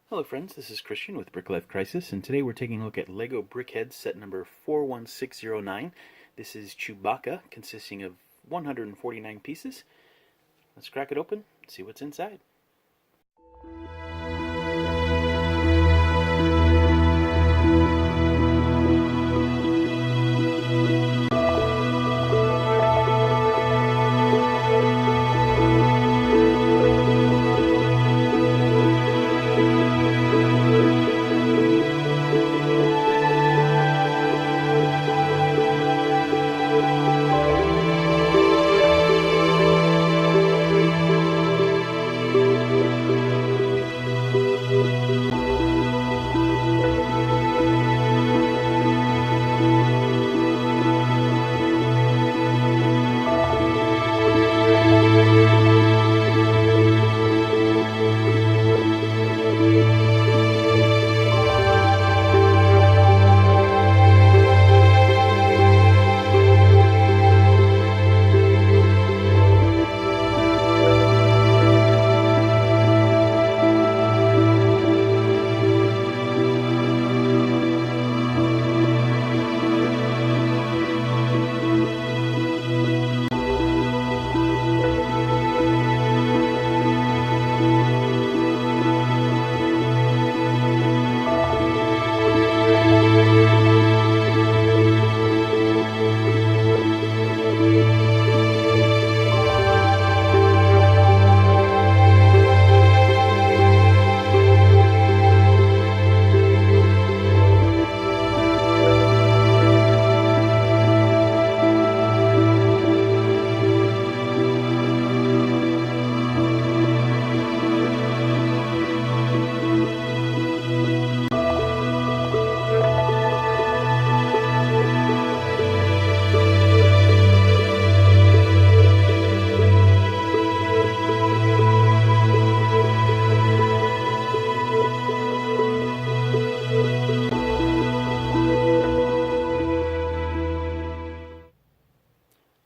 Hello friends, this is Christian with Brick Life Crisis, and today we're taking a look at LEGO Brickheadz set number 41609. This is CHEWBACCA, consisting of 149 pieces. Let's crack it open and see what's inside.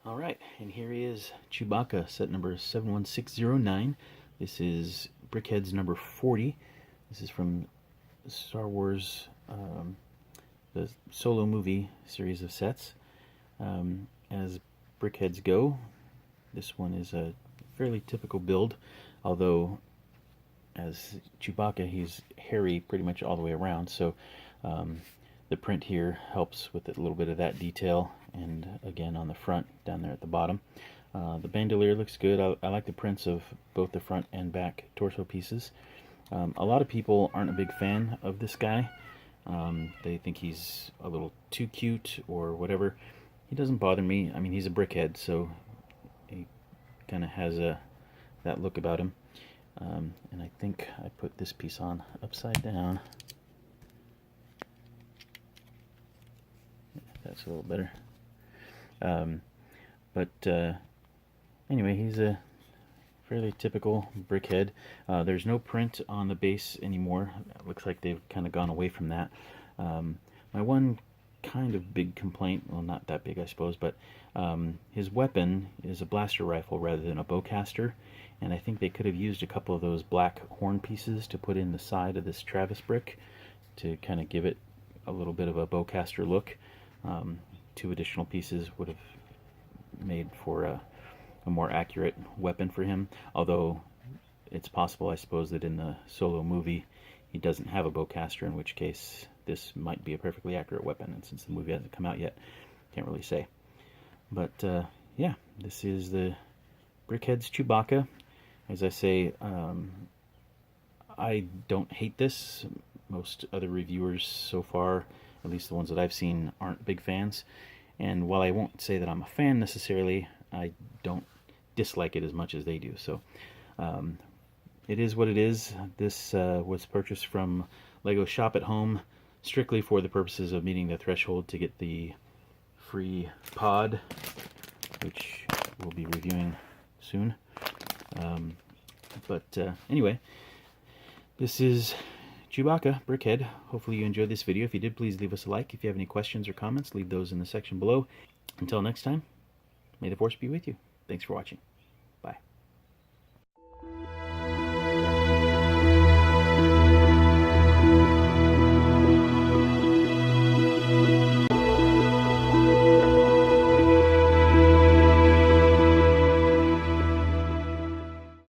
Alright, and here he is, CHEWBACCA, set number 71609. This is Brickheadz number 40. This is from Star Wars, the Solo movie series of sets. As Brickheadz go, this one is a fairly typical build, although as CHEWBACCA, he's hairy pretty much all the way around, so the print here helps with a little bit of that detail, and again on the front down there at the bottom. The bandolier looks good. I like the prints of both the front and back torso pieces. A lot of people aren't a big fan of this guy. They think he's a little too cute or whatever. He doesn't bother me. I mean, he's a brickhead, so he kind of has that look about him. And I think I put this piece on upside down. That's a little better. Anyway, he's a fairly typical brickhead. There's no print on the base anymore. It looks like they've kind of gone away from that. My one kind of big complaint, well, not that big I suppose, but his weapon is a blaster rifle rather than a bowcaster, and I think they could have used a couple of those black horn pieces to put in the side of this Travis brick to kind of give it a little bit of a bowcaster look. 2 additional pieces would have made for a more accurate weapon for him, although it's possible, I suppose, that in the Solo movie he doesn't have a bowcaster, in which case this might be a perfectly accurate weapon, and since the movie hasn't come out yet, can't really say. But yeah, this is the Brickheadz CHEWBACCA. As I say, I don't hate this. Most other reviewers so far, at least the ones that I've seen, aren't big fans. And while I won't say that I'm a fan necessarily, I don't dislike it as much as they do. So it is what it is. This was purchased from LEGO Shop at Home strictly for the purposes of meeting the threshold to get the free pod, which we'll be reviewing soon. Anyway, this is CHEWBACCA Brickhead. Hopefully you enjoyed this video. If you did, please leave us a like. If you have any questions or comments, leave those in the section below. Until next time, may the Force be with you. Thanks for watching.